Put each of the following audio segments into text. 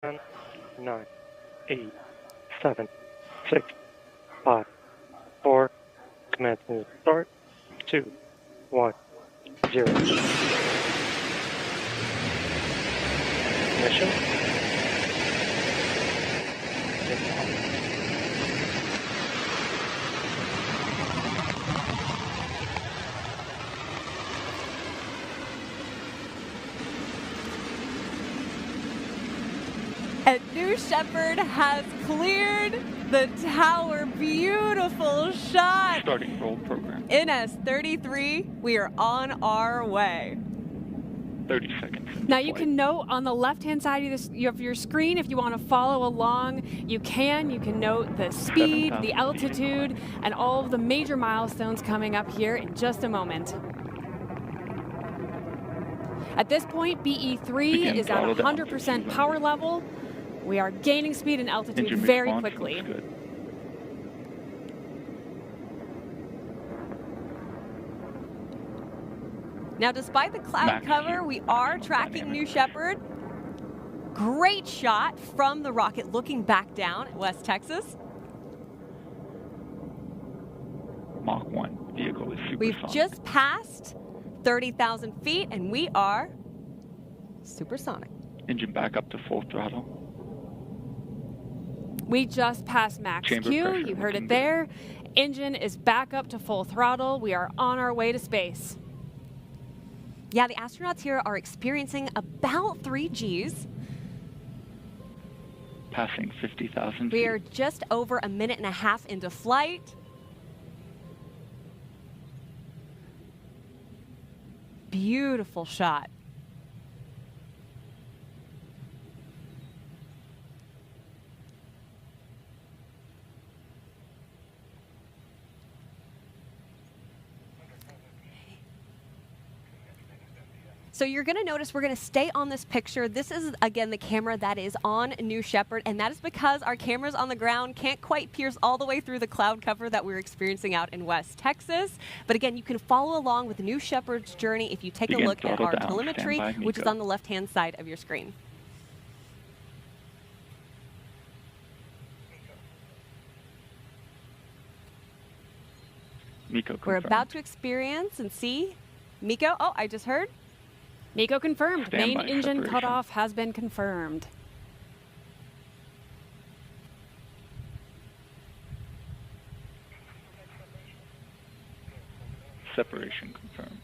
10, 9, 8, 7, 6, 5, 4, commencing start, 2, 1, 0. Mission. And New Shepard has cleared the tower. Beautiful shot. Starting roll program. NS-33, we are on our way. 30 seconds. Now you can note on the left-hand side of your screen, if you want to follow along, you can. You can note the speed, the altitude, and all of the major milestones coming up here in just a moment. At this point, BE3 is at 100% power level. We are gaining speed and altitude very quickly. Now, despite the cloud cover, we are tracking New Shepard. Great shot from the rocket looking back down at West Texas. Mach 1 vehicle is supersonic. We've just passed 30,000 feet, and we are supersonic. Engine back up to full throttle. We just passed max Chamber Q. pressure You heard looking it there. Engine is back up to full throttle. We are on our way to space. Yeah, the astronauts here are experiencing about 3 Gs. Passing 50,000 feet. We are just over a minute and a half into flight. Beautiful shot. So you're going to notice we're going to stay on this picture. This is, again, the camera that is on New Shepard, and that is because our cameras on the ground can't quite pierce all the way through the cloud cover that we're experiencing out in West Texas. But again, you can follow along with New Shepard's journey if you take a look at our telemetry, which is on the left-hand side of your screen. MECO We're about to experience and see MECO. Oh, I just heard. MECO confirmed. Standby Main engine separation. cutoff has been confirmed. Separation confirmed.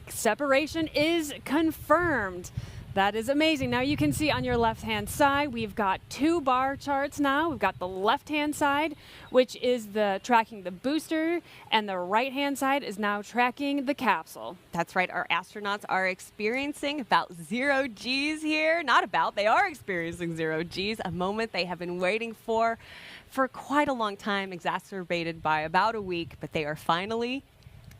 Separation is confirmed. That is amazing. Now you can see on your left-hand side, we've got 2 bar charts now. We've got the left-hand side, which is tracking the booster, and the right-hand side is now tracking the capsule. That's right. Our astronauts are experiencing about 0 Gs here. Not about, they are experiencing 0 Gs, a moment they have been waiting for quite a long time, exacerbated by about a week, but they are finally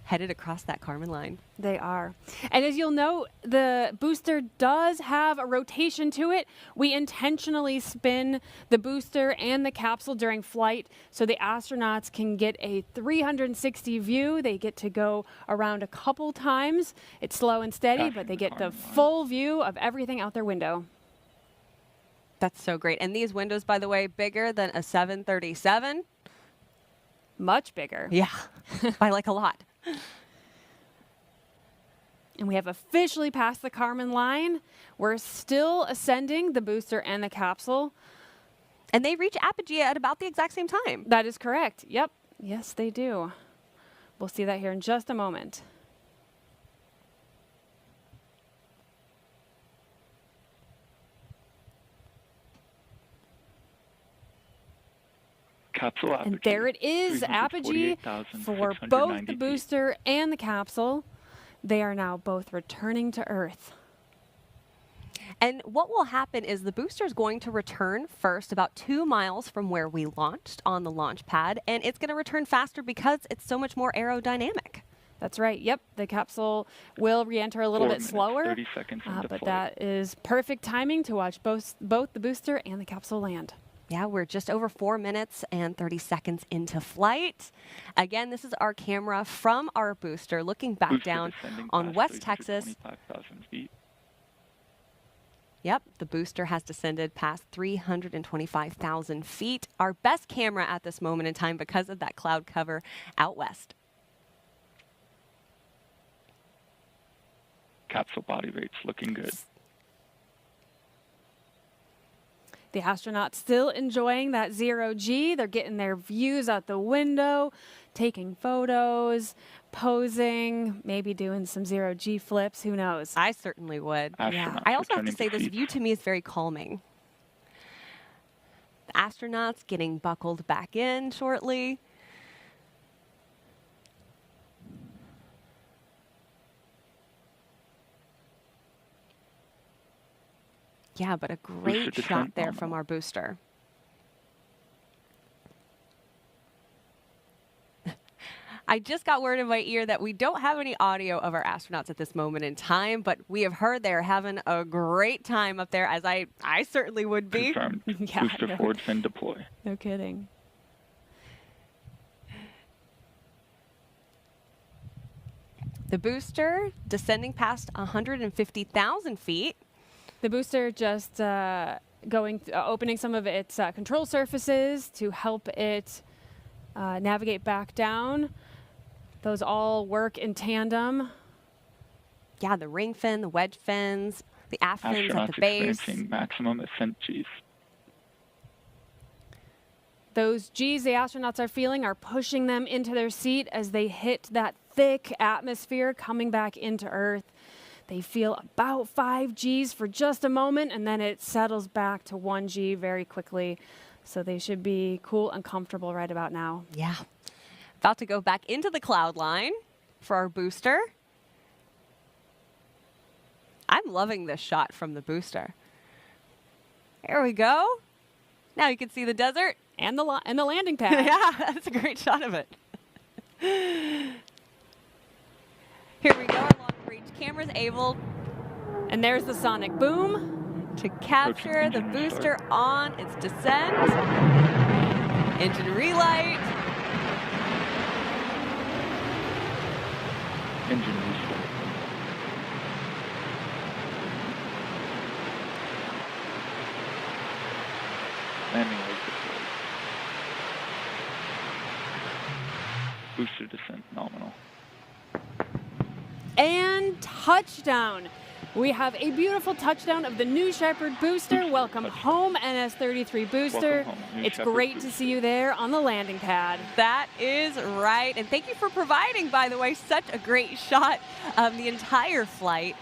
headed across that Kármán line. They are. And as you'll note, the booster does have a rotation to it. We intentionally spin the booster and the capsule during flight so the astronauts can get a 360 view. They get to go around a couple times. It's slow and steady, but they get the full view of everything out their window. That's so great. And these windows, by the way, bigger than a 737. Much bigger. Yeah, by like a lot. And we have officially passed the Kármán line. We're still ascending the booster and the capsule. And they reach apogee at about the exact same time. That is correct. Yep. Yes, they do. We'll see that here in just a moment. Capsule apogee. And there it is, apogee for both the booster and the capsule. They are now both returning to Earth. And what will happen is the booster is going to return first about 2 miles from where we launched on the launch pad, and it's going to return faster because it's so much more aerodynamic. That's right. Yep. The capsule will re-enter a little bit slower, 30 seconds into but flight. that is perfect timing to watch both the booster and the capsule land. Yeah, we're just over 4 minutes and 30 seconds into flight. Again, this is our camera from our booster looking back down on West Texas. Feet. Yep, the booster has descended past 325,000 feet. Our best camera at this moment in time because of that cloud cover out west. Capsule body rate's looking good. The astronauts still enjoying that 0G. They're getting their views out the window, taking photos, posing, maybe doing some 0G flips. Who knows? I certainly would. Astronauts I also have to returning say to this seats. view to me is very calming. The astronauts getting buckled back in shortly. Yeah, but a great Booster shot descent there nominal. from our booster. I just got word in my ear that we don't have any audio of our astronauts at this moment in time, but we have heard they're having a great time up there, as I certainly would be. Confirmed. Yeah, Booster no. forward fin deploy. No kidding. The booster descending past 150,000 feet. The booster just opening some of its control surfaces to help it navigate back down. Those all work in tandem. Yeah, the ring fin, the wedge fins, the aft fins at Astronauts the base. experiencing maximum ascent Gs. Those Gs the astronauts are feeling are pushing them into their seat as they hit that thick atmosphere coming back into Earth. They feel about 5 Gs for just a moment, and then it settles back to 1 G very quickly. So they should be cool and comfortable right about now. Yeah. About to go back into the cloud line for our booster. I'm loving this shot from the booster. There we go. Now you can see the desert. And the landing pad. Yeah, that's a great shot of it. Here we go. Our long-range camera's able And there's the sonic boom. to capture the Engine booster restart. on its descent. Engine relight. Engine restart. Landing leg deployed. Booster descent nominal. And touchdown. We have a beautiful touchdown of the New Shepard booster. Welcome home, NS-33 booster. Welcome home, New It's Shepard great to booster. see you there on the landing pad. That is right. And thank you for providing, by the way, such a great shot of the entire flight.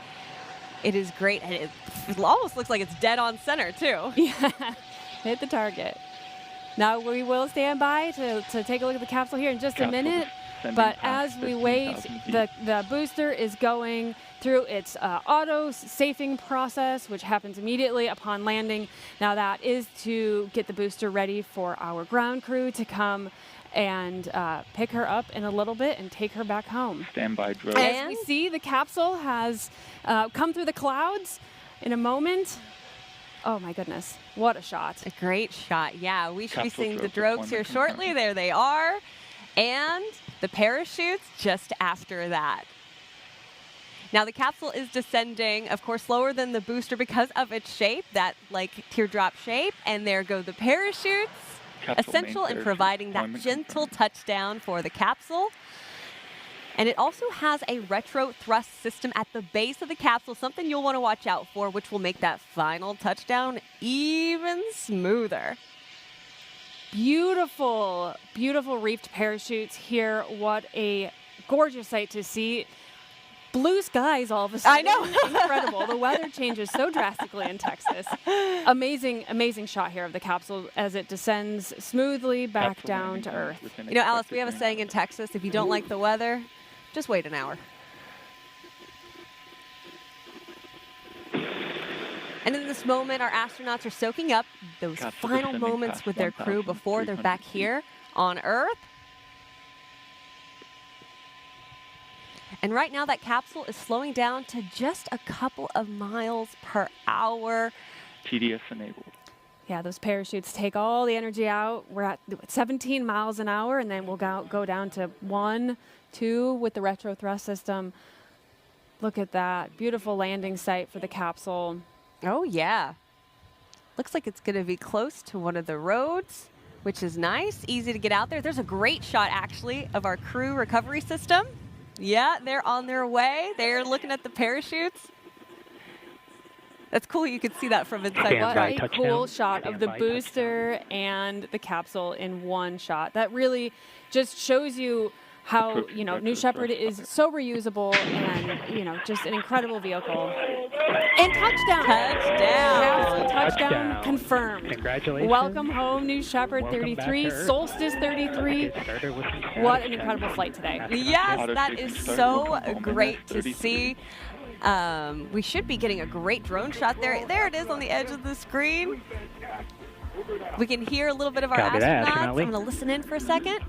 It is great. And it almost looks like it's dead on center, too. Yeah, hit the target. Now we will stand by to take a look at the capsule here in just a Capsule minute. descending But past as we wait, 15,000 the booster is going through its auto safing process, which happens immediately upon landing. Now that is to get the booster ready for our ground crew to come and pick her up in a little bit and take her back home. Standby drill. As we see, the capsule has come through the clouds in a moment. Oh my goodness, what a shot. A great shot. Yeah, we should be Capsule seeing the drogue drogues here deployment shortly. confirmed. There they are. And the parachutes just after that. Now the capsule is descending, of course, slower than the booster because of its shape, that like teardrop shape. And there go the parachutes, Capsule essential main in parachute providing that deployment gentle confirmed. touchdown for the capsule. And it also has a retro thrust system at the base of the capsule, something you'll want to watch out for, which will make that final touchdown even smoother. Beautiful, beautiful reefed parachutes here. What a gorgeous sight to see. Blue skies all of a sudden. I know. Incredible. The weather changes so drastically in Texas. Amazing, amazing shot here of the capsule as it descends smoothly back Capsule down landing to time Earth. within You know, Alice, we expected have a range. saying in Texas, if you don't like the weather, just wait an hour. And in this moment, our astronauts are soaking up those Capsule final descending moments past with their crew before they're back 1,300 feet. here on Earth. And right now, that capsule is slowing down to just a couple of miles per hour. TDS enabled. Yeah, those parachutes take all the energy out. We're at 17 miles an hour, and then we'll go down to 1, 2 with the retro thrust system. Look at that. Beautiful landing site for the capsule. Oh, yeah. Looks like it's going to be close to one of the roads, which is nice. Easy to get out there. There's a great shot, actually, of our crew recovery system. Yeah, they're on their way. They're looking at the parachutes. That's cool. You can see that from inside. Stand What by, a touchdown. cool shot of Stand the by, booster and the capsule in one shot. That really just shows you how, New Shepard is so reusable and, just an incredible vehicle. And touchdown! Touchdown! Touchdown confirmed. Congratulations. Welcome home, New Shepard Welcome 33, back, Earth. Solstice 33. What an incredible flight today. Yes, that is so great to 33. see. We should be getting a great drone shot there. There it is on the edge of the screen. We can hear a little bit of our Copy that, astronauts. astronaut I'm Lee. going to listen in for a second.